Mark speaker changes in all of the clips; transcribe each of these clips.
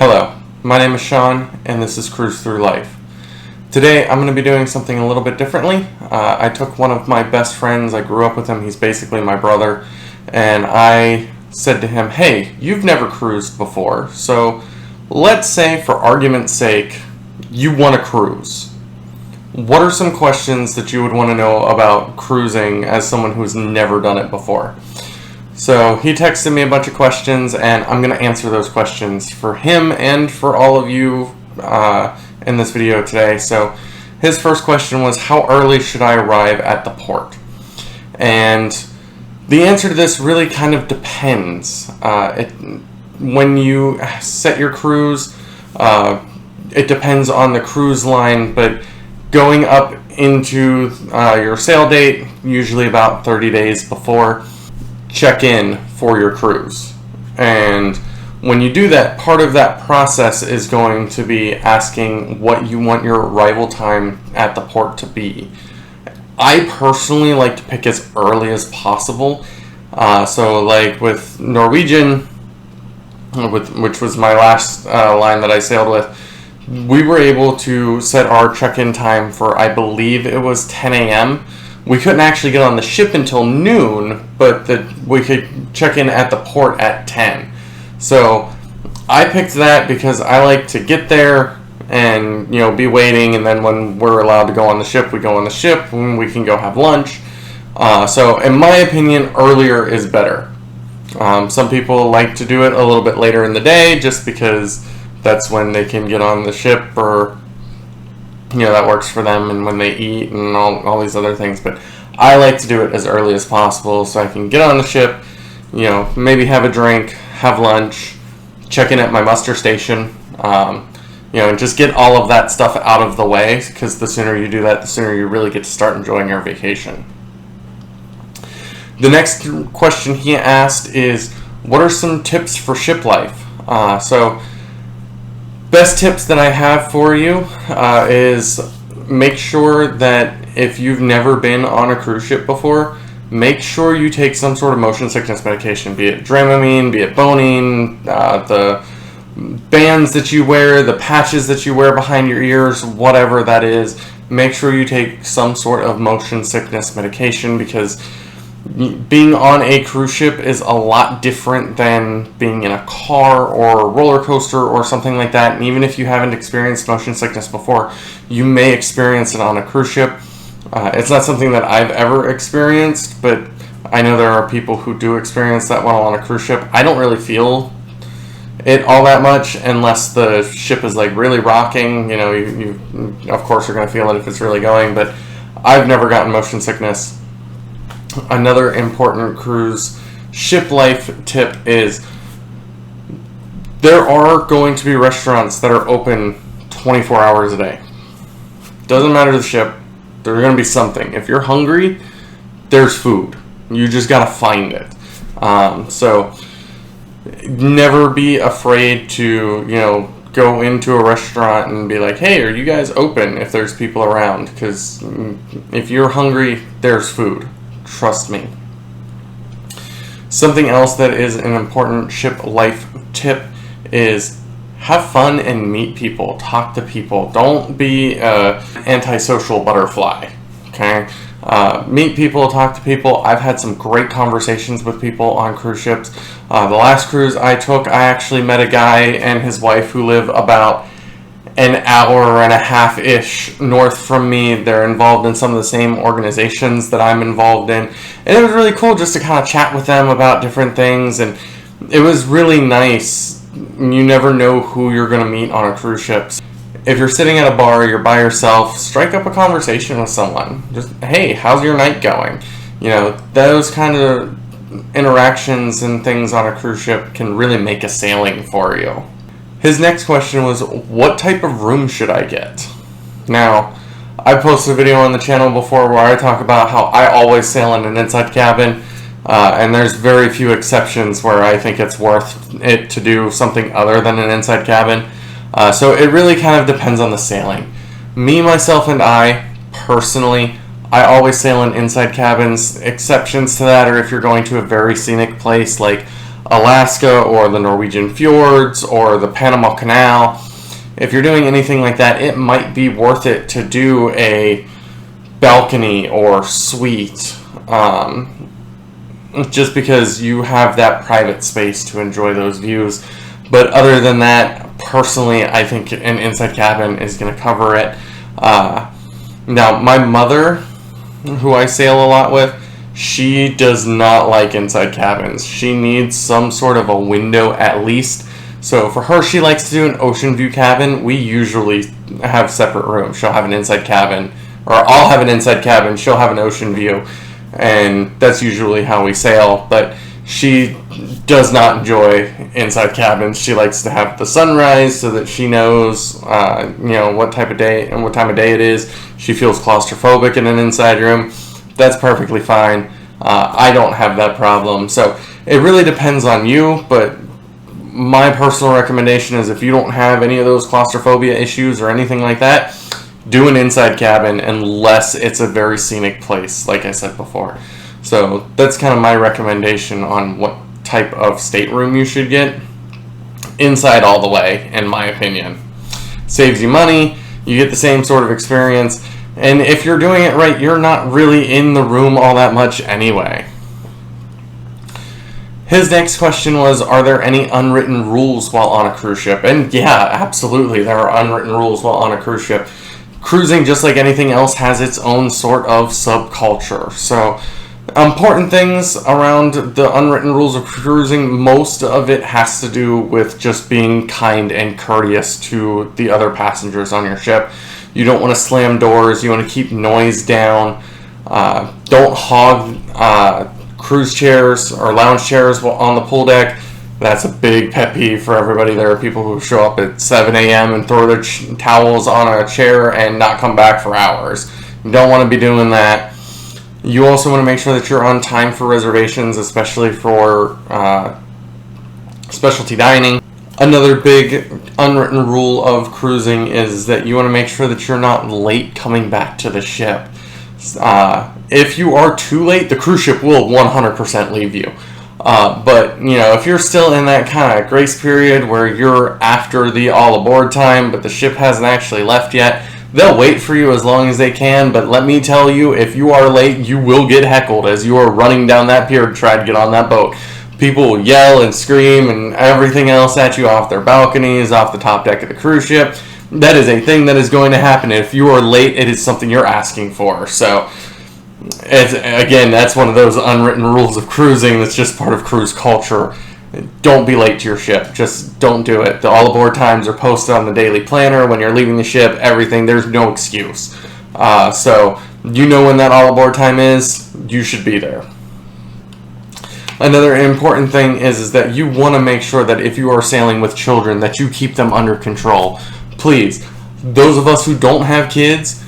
Speaker 1: Hello, my name is Sean, and this is Cruise Through Life. Today, I'm going to be doing something a little bit differently. I took one of my best friends, I grew up with him, he's basically my brother, and I said to him, hey, you've never cruised before, so let's say, for argument's sake, you want to cruise. What are some questions that you would want to know about cruising as someone who's never done it before? So he texted me a bunch of questions, and I'm going to answer those questions for him and for all of you in this video today. So his first question was, how early should I arrive at the port? And the answer to this really kind of depends. When you set your cruise, it depends on the cruise line, but going up into your sail date, usually about 30 days before, check in for your cruise. And when you do that, part of that process is going to be asking what you want your arrival time at the port to be. I personally like to pick as early as possible. So like with Norwegian, which was my last line that I sailed with, we were able to set our check-in time for, I believe it was 10 a.m. We couldn't actually get on the ship until noon, but we could check in at the port at 10. So I picked that because I like to get there and be waiting, and then when we're allowed to go on the ship, we go on the ship, and we can go have lunch. So in my opinion, earlier is better. Some people like to do it a little bit later in the day just because that's when they can get on the ship, or that works for them, and when they eat and all these other things. But I like to do it as early as possible so I can get on the ship, maybe have a drink, have lunch, check in at my muster station, and just get all of that stuff out of the way, because the sooner you do that, the sooner you really get to start enjoying your vacation. The next question he asked is, what are some tips for ship life? So best tips that I have for you is make sure that if you've never been on a cruise ship before, make sure you take some sort of motion sickness medication, be it Dramamine, be it Bonine, the bands that you wear, the patches that you wear behind your ears, whatever that is. Make sure you take some sort of motion sickness medication, because being on a cruise ship is a lot different than being in a car or a roller coaster or something like that. And even if you haven't experienced motion sickness before, you may experience it on a cruise ship. It's not something that I've ever experienced, but I know there are people who do experience that while on a cruise ship. I don't really feel it all that much unless the ship is like really rocking. You of course are going to feel it if it's really going, but I've never gotten motion sickness. Another important cruise ship life tip is there are going to be restaurants that are open 24 hours a day. Doesn't matter the ship, there's going to be something. If you're hungry, there's food. You just got to find it. So never be afraid to, go into a restaurant and be like, hey, are you guys open, if there's people around? Because if you're hungry, there's food. Trust me. Something else that is an important ship life tip is have fun and meet people, talk to people. Don't be an antisocial butterfly, okay? Meet people, talk to people. I've had some great conversations with people on cruise ships. The last cruise I took, I actually met a guy and his wife who live about an hour and a half-ish north from me. They're involved in some of the same organizations that I'm involved in. And it was really cool just to kind of chat with them about different things. And it was really nice. You never know who you're going to meet on a cruise ship. If you're sitting at a bar, you're by yourself, strike up a conversation with someone. Just, hey, how's your night going? Those kind of interactions and things on a cruise ship can really make a sailing for you. His next question was, what type of room should I get? Now, I posted a video on the channel before where I talk about how I always sail in an inside cabin, and there's very few exceptions where I think it's worth it to do something other than an inside cabin. So it really kind of depends on the sailing. Me, myself, and I, personally, I always sail in inside cabins. Exceptions to that are if you're going to a very scenic place like Alaska or the Norwegian fjords or the Panama Canal, if you're doing anything like that, it might be worth it to do a balcony or suite, just because you have that private space to enjoy those views. But other than that, personally, I think an inside cabin is going to cover it. Now, my mother, who I sail a lot with, she does not like inside cabins. She needs some sort of a window at least. So for her, she likes to do an ocean view cabin. We usually have separate rooms. She'll have an inside cabin, or I'll have an inside cabin, she'll have an ocean view, and that's usually how we sail. But she does not enjoy inside cabins. She likes to have the sunrise so that she knows, what type of day and what time of day it is. She feels claustrophobic in an inside room. That's perfectly fine. I don't have that problem. So it really depends on you, but my personal recommendation is if you don't have any of those claustrophobia issues or anything like that, do an inside cabin unless it's a very scenic place, like I said before. So that's kind of my recommendation on what type of stateroom you should get. Inside all the way, in my opinion. Saves you money, you get the same sort of experience, and if you're doing it right, you're not really in the room all that much anyway. His next question was, are there any unwritten rules while on a cruise ship? And yeah, absolutely, there are unwritten rules while on a cruise ship. Cruising, just like anything else, has its own sort of subculture. So, important things around the unwritten rules of cruising, most of it has to do with just being kind and courteous to the other passengers on your ship. You don't want to slam doors, you want to keep noise down, don't hog cruise chairs or lounge chairs on the pool deck. That's a big pet peeve for everybody. There are people who show up at 7 a.m. and throw their towels on a chair and not come back for hours. You don't want to be doing that. You also want to make sure that you're on time for reservations, especially for specialty dining. Another big unwritten rule of cruising is that you want to make sure that you're not late coming back to the ship. If you are too late, the cruise ship will 100% leave you. But, if you're still in that kind of grace period where you're after the all aboard time, but the ship hasn't actually left yet, they'll wait for you as long as they can. But let me tell you, if you are late, you will get heckled as you are running down that pier to try to get on that boat. People will yell and scream and everything else at you off their balconies, off the top deck of the cruise ship. That is a thing that is going to happen. If you are late, it is something you're asking for. So, that's one of those unwritten rules of cruising that's just part of cruise culture. Don't be late to your ship. Just don't do it. The all aboard times are posted on the daily planner. When you're leaving the ship, everything, there's no excuse. So, when that all aboard time is, you should be there. Another important thing is that you want to make sure that if you are sailing with children, that you keep them under control. Please, those of us who don't have kids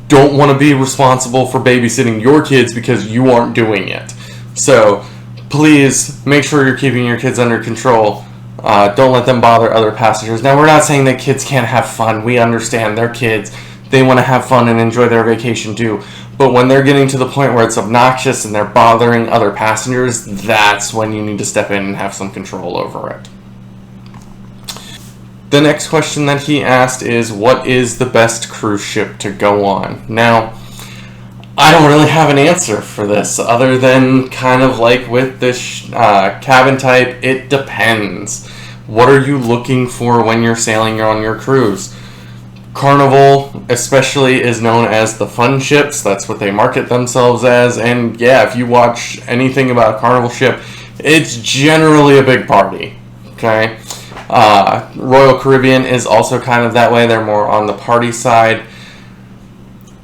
Speaker 1: don't want to be responsible for babysitting your kids because you aren't doing it. So, please make sure you're keeping your kids under control. Don't let them bother other passengers. Now, we're not saying that kids can't have fun. We understand they're kids. They want to have fun and enjoy their vacation too. But when they're getting to the point where it's obnoxious and they're bothering other passengers, that's when you need to step in and have some control over it. The next question that he asked is, what is the best cruise ship to go on? Now, I don't really have an answer for this other than kind of like with this cabin type, it depends. What are you looking for when you're sailing on your cruise? Carnival especially is known as the fun ships. That's what they market themselves as. And yeah, if you watch anything about a Carnival ship, it's generally a big party. Okay? Royal Caribbean is also kind of that way. They're more on the party side.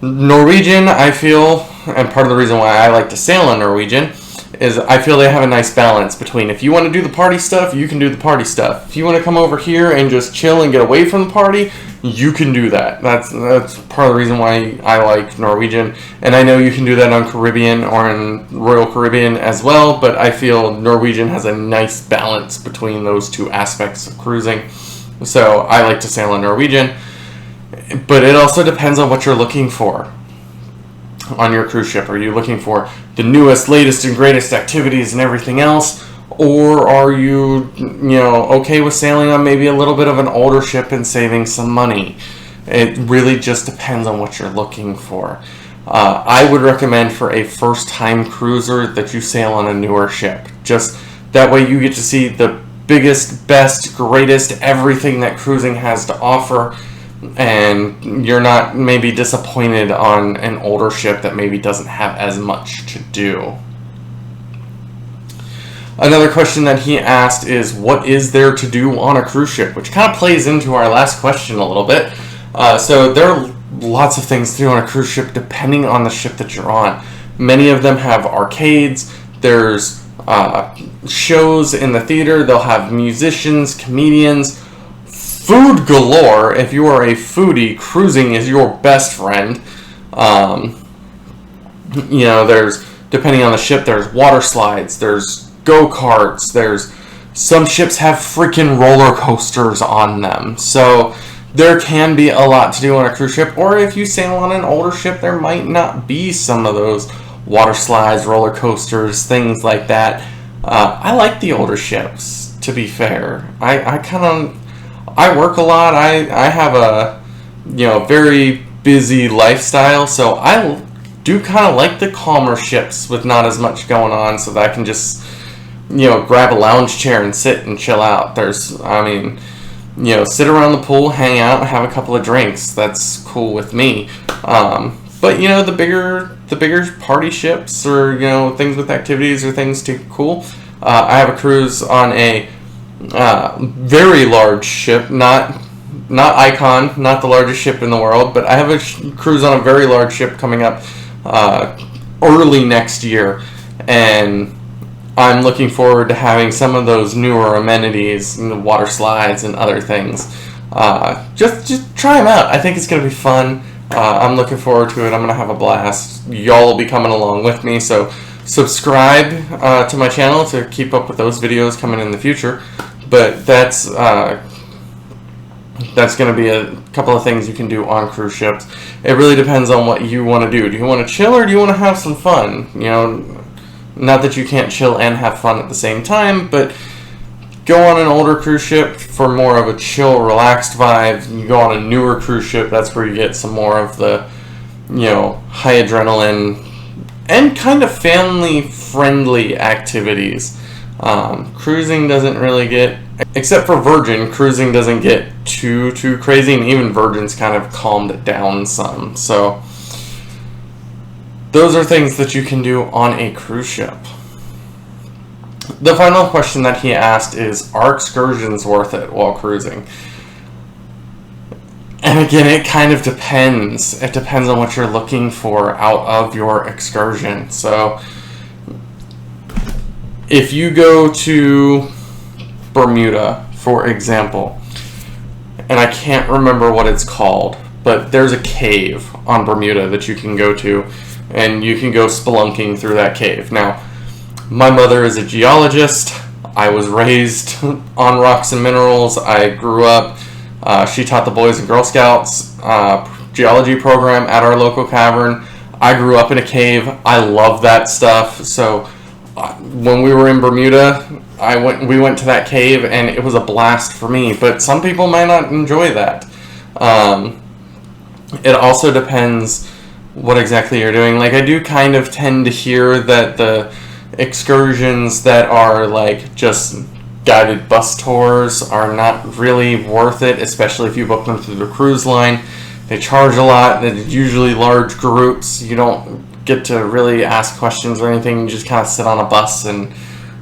Speaker 1: Norwegian, I feel, and part of the reason why I like to sail on Norwegian, is I feel they have a nice balance between if you want to do the party stuff, you can do the party stuff. If you want to come over here and just chill and get away from the party, you can do that. That's part of the reason why I like Norwegian. And I know you can do that on Caribbean or in Royal Caribbean as well, but I feel Norwegian has a nice balance between those two aspects of cruising. So I like to sail on Norwegian. But it also depends on what you're looking for on your cruise ship. Are you looking for the newest, latest, and greatest activities and everything else? Or are you, okay with sailing on maybe a little bit of an older ship and saving some money? It really just depends on what you're looking for. I would recommend for a first-time cruiser that you sail on a newer ship. Just that way you get to see the biggest, best, greatest, everything that cruising has to offer, and you're not maybe disappointed on an older ship that maybe doesn't have as much to do. Another question that he asked is, what is there to do on a cruise ship? Which kind of plays into our last question a little bit. So there are lots of things to do on a cruise ship depending on the ship that you're on. Many of them have arcades. There's shows in the theater. They'll have musicians, comedians, food galore. If you are a foodie, cruising is your best friend. There's, depending on the ship, there's water slides, there's go-karts, some ships have freaking roller coasters on them. So there can be a lot to do on a cruise ship, or if you sail on an older ship, there might not be some of those water slides, roller coasters, things like that. I like the older ships, to be fair. I work a lot. I have a very busy lifestyle, so I do kind of like the calmer ships with not as much going on, so that I can just grab a lounge chair and sit and chill out. Sit around the pool, hang out, have a couple of drinks. That's cool with me. But the bigger party ships, or things with activities or things too cool. I have a cruise on a very large ship, not Icon, not the largest ship in the world, but I have a cruise on a very large ship coming up early next year, and I'm looking forward to having some of those newer amenities, the water slides and other things. Just try them out. I think it's going to be fun. I'm looking forward to it. I'm going to have a blast. Y'all will be coming along with me, so subscribe to my channel to keep up with those videos coming in the future. But that's going to be a couple of things you can do on cruise ships. It really depends on what you want to do. Do you want to chill, or do you want to have some fun? Not that you can't chill and have fun at the same time, but go on an older cruise ship for more of a chill, relaxed vibe. You go on a newer cruise ship, that's where you get some more of the, high adrenaline and kind of family-friendly activities. Cruising doesn't really get, except for Virgin, cruising doesn't get too crazy, and even Virgin's kind of calmed it down some. So those are things that you can do on a cruise ship. The final question that he asked is, are excursions worth it while cruising? And again, it kind of depends. It depends on what you're looking for out of your excursion. So if you go to Bermuda, for example, and I can't remember what it's called, but there's a cave on Bermuda that you can go to, and you can go spelunking through that cave. Now, my mother is a geologist. I was raised on rocks and minerals. I grew up, she taught the Boys and Girl Scouts geology program at our local cavern. I grew up in a cave. I love that stuff. So when we were in Bermuda, we went to that cave, and it was a blast for me. But some people might not enjoy that. It also depends what exactly you're doing. Like, I do kind of tend to hear that the excursions that are like just guided bus tours are not really worth it, especially if you book them through the cruise line. They charge a lot. They're usually large groups. You don't get to really ask questions or anything. You just kind of sit on a bus and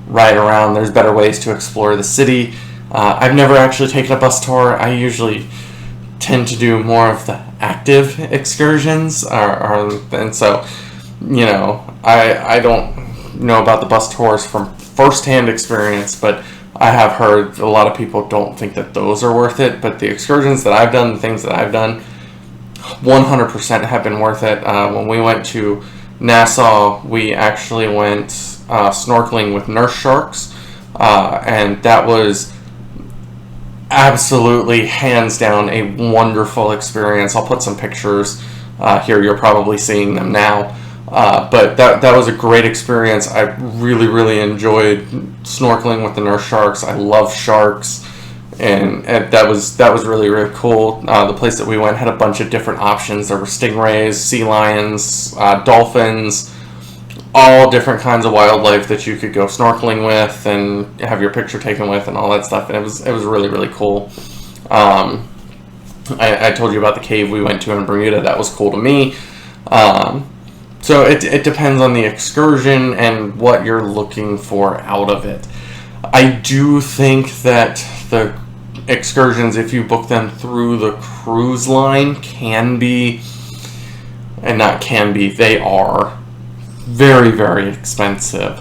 Speaker 1: ride around. There's better ways to explore the city. I've never actually taken a bus tour. I usually tend to do more of the active excursions, and so I don't know about the bus tours from first-hand experience, but I have heard a lot of people don't think that those are worth it. But the excursions that I've done, the things that I've done, 100% have been worth it. When we went to Nassau, we actually went snorkeling with nurse sharks, and that was absolutely, hands down, a wonderful experience. I'll put some pictures here. You're probably seeing them now. But that was a great experience. I really enjoyed snorkeling with the nurse sharks. I love sharks, and that was really cool. The place that we went had a bunch of different options. There were stingrays, sea lions, dolphins, all different kinds of wildlife that you could go snorkeling with and have your picture taken with and all that stuff. And it was really cool. I told you about the cave we went to in Bermuda. That was cool to me. So it depends on the excursion and what you're looking for out of it. I do think that the excursions, if you book them through the cruise line, they are very expensive.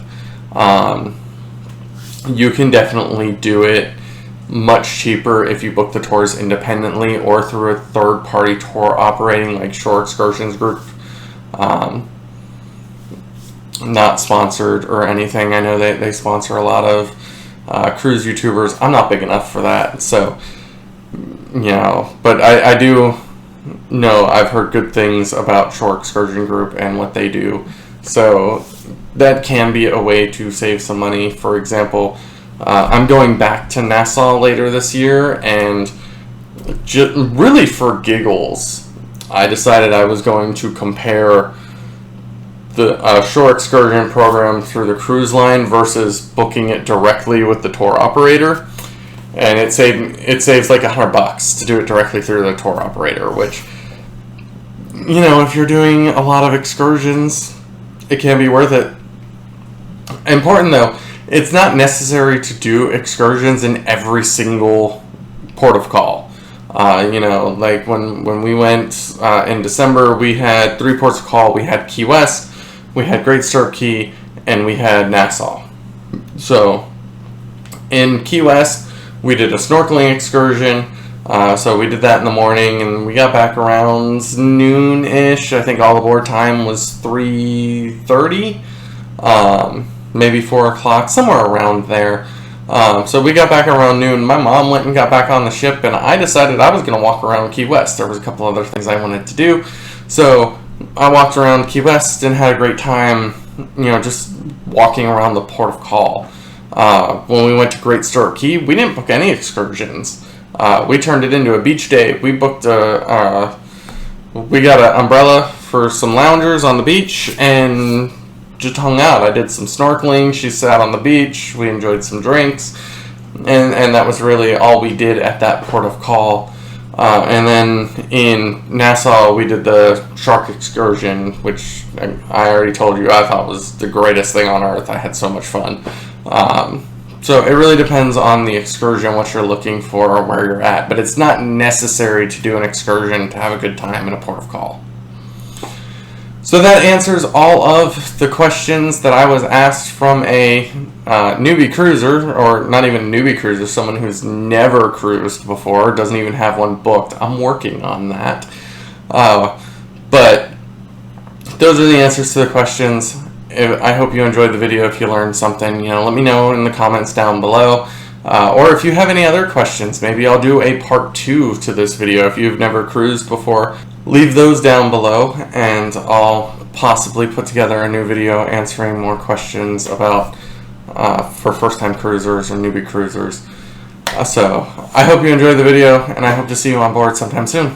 Speaker 1: You can definitely do it much cheaper if you book the tours independently or through a third-party tour operating like Shore Excursions Group. Not sponsored or anything. I know they sponsor a lot of cruise YouTubers. I'm not big enough for that, so but I do know, I've heard good things about Shore Excursion Group and what they do, so that can be a way to save some money. For example, I'm going back to Nassau later this year, and really for giggles, I decided I was going to compare the shore excursion program through the cruise line versus booking it directly with the tour operator, and it saves like $100 to do it directly through the tour operator, which, if you're doing a lot of excursions, it can be worth it. Important though, it's not necessary to do excursions in every single port of call. Like when we went in December, we had 3 ports of call. We had Key West, we had Great Stirrup Key, and we had Nassau. So in Key West, we did a snorkeling excursion. So we did that in the morning, and we got back around noon-ish. I think all aboard time was 3:30, maybe 4 o'clock, somewhere around there. So we got back around noon. My mom went and got back on the ship, and I decided I was going to walk around Key West. There was a couple other things I wanted to do. So I walked around Key West and had a great time, just walking around the port of call. When we went to Great Stirrup Key, we didn't book any excursions. We turned it into a beach day. We booked we got an umbrella for some loungers on the beach and just hung out. I did some snorkeling. She sat on the beach. We enjoyed some drinks, and that was really all we did at that port of call. And then in Nassau, we did the shark excursion, which I already told you I thought was the greatest thing on earth. I had so much fun. So it really depends on the excursion, what you're looking for, or where you're at. But it's not necessary to do an excursion to have a good time in a port of call. So that answers all of the questions that I was asked from a newbie cruiser, or not even a newbie cruiser, someone who's never cruised before, doesn't even have one booked. I'm working on that. But those are the answers to the questions. I hope you enjoyed the video. If you learned something, let me know in the comments down below. Or if you have any other questions, maybe I'll do a part 2 to this video. If you've never cruised before, leave those down below, and I'll possibly put together a new video answering more questions about for first-time cruisers or newbie cruisers. So I hope you enjoyed the video, and I hope to see you on board sometime soon.